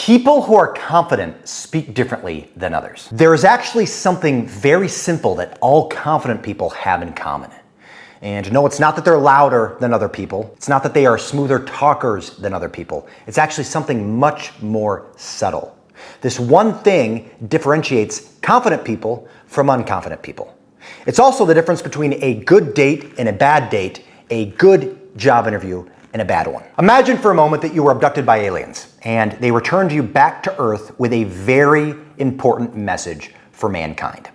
People who are confident speak differently than others. There is actually something very simple that all confident people have in common. And no, it's not that they're louder than other people. It's not that they are smoother talkers than other people. It's actually something much more subtle. This one thing differentiates confident people from unconfident people. It's also the difference between a good date and a bad date, a good job interview and a bad one. Imagine for a moment that you were abducted by aliens and they returned you back to Earth with a very important message for mankind.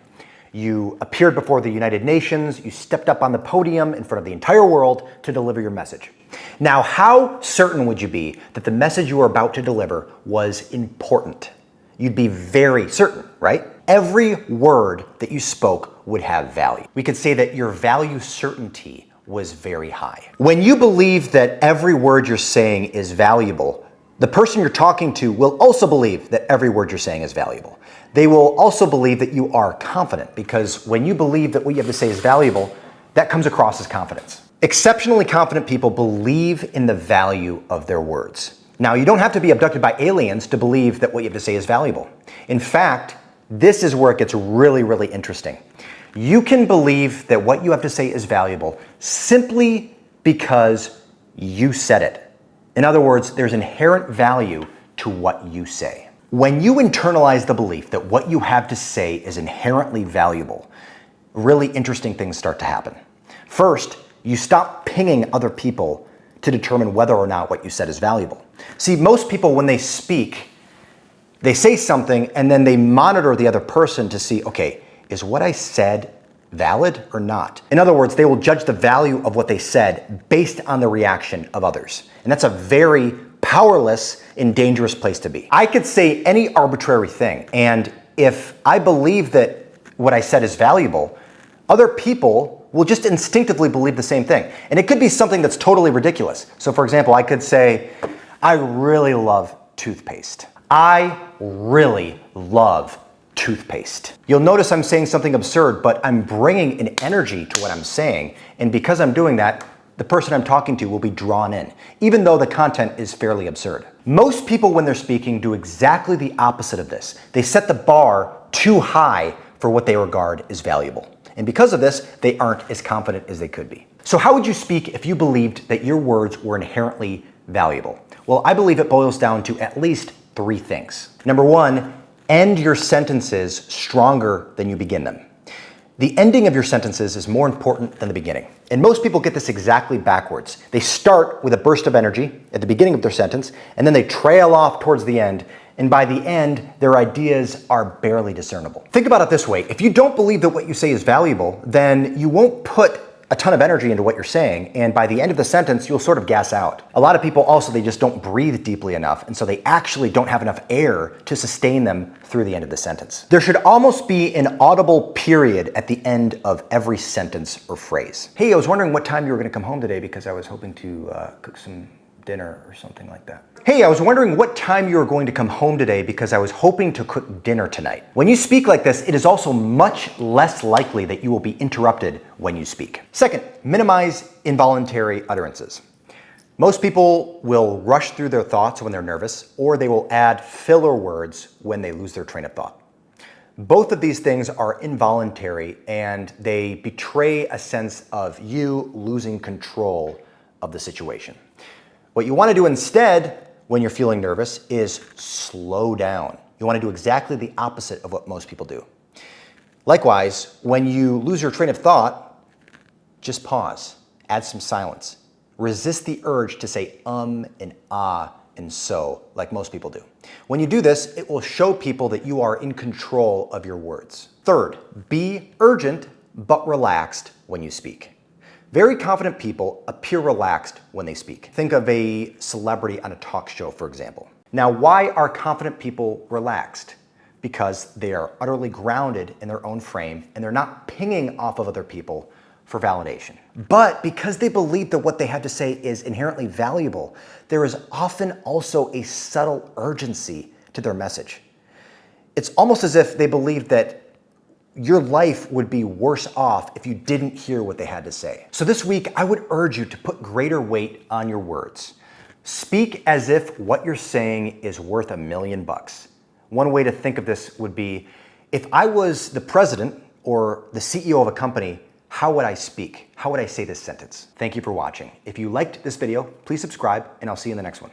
You appeared before the United Nations, you stepped up on the podium in front of the entire world to deliver your message. Now, how certain would you be that the message you were about to deliver was important? You'd be very certain, right? Every word that you spoke would have value. We could say that your value certainty was very high. When you believe that every word you're saying is valuable, the person you're talking to will also believe that every word you're saying is valuable. They will also believe that you are confident, because when you believe that what you have to say is valuable, that comes across as confidence. Exceptionally confident people believe in the value of their words. Now, you don't have to be abducted by aliens to believe that what you have to say is valuable. In fact, this is where it gets really, really interesting. You can believe that what you have to say is valuable simply because you said it. In other words, there's inherent value to what you say. When you internalize the belief that what you have to say is inherently valuable, really interesting things start to happen. First, you stop pinging other people to determine whether or not what you said is valuable. See, most people, when they speak, they say something and then they monitor the other person to see, okay, is what I said valid or not? In other words, they will judge the value of what they said based on the reaction of others. And that's a very powerless and dangerous place to be. I could say any arbitrary thing, and if I believe that what I said is valuable, other people will just instinctively believe the same thing. And it could be something that's totally ridiculous. So for example, I could say, I really love toothpaste. I really love toothpaste. You'll notice I'm saying something absurd, but I'm bringing an energy to what I'm saying. And because I'm doing that, the person I'm talking to will be drawn in, even though the content is fairly absurd. Most people, when they're speaking, do exactly the opposite of this. They set the bar too high for what they regard as valuable. And because of this, they aren't as confident as they could be. So how would you speak if you believed that your words were inherently valuable? Well, I believe it boils down to at least 3 things. Number 1, end your sentences stronger than you begin them. The ending of your sentences is more important than the beginning. And most people get this exactly backwards. They start with a burst of energy at the beginning of their sentence, and then they trail off towards the end. And by the end, their ideas are barely discernible. Think about it this way. If you don't believe that what you say is valuable, then you won't put a ton of energy into what you're saying, and by the end of the sentence, you'll sort of gas out. A lot of people also, they just don't breathe deeply enough, and so they actually don't have enough air to sustain them through the end of the sentence. There should almost be an audible period at the end of every sentence or phrase. Hey, I was wondering what time you were gonna come home today because I was hoping to cook some dinner or something like that. Hey, I was wondering what time you were going to come home today because I was hoping to cook dinner tonight. When you speak like this, it is also much less likely that you will be interrupted when you speak. Second, minimize involuntary utterances. Most people will rush through their thoughts when they're nervous, or they will add filler words when they lose their train of thought. Both of these things are involuntary and they betray a sense of you losing control of the situation. What you want to do instead when you're feeling nervous is slow down. You want to do exactly the opposite of what most people do. Likewise, when you lose your train of thought, just pause, add some silence. Resist the urge to say and ah and so, like most people do. When you do this, it will show people that you are in control of your words. Third, be urgent but relaxed when you speak. Very confident people appear relaxed when they speak. Think of a celebrity on a talk show, for example. Now, why are confident people relaxed? Because they are utterly grounded in their own frame and they're not pinging off of other people for validation. But because they believe that what they have to say is inherently valuable, there is often also a subtle urgency to their message. It's almost as if they believe that your life would be worse off if you didn't hear what they had to say. So this week, I would urge you to put greater weight on your words. Speak as if what you're saying is worth $1 million. One way to think of this would be, if I was the president or the CEO of a company, how would I speak? How would I say this sentence? Thank you for watching. If you liked this video, please subscribe, and I'll see you in the next one.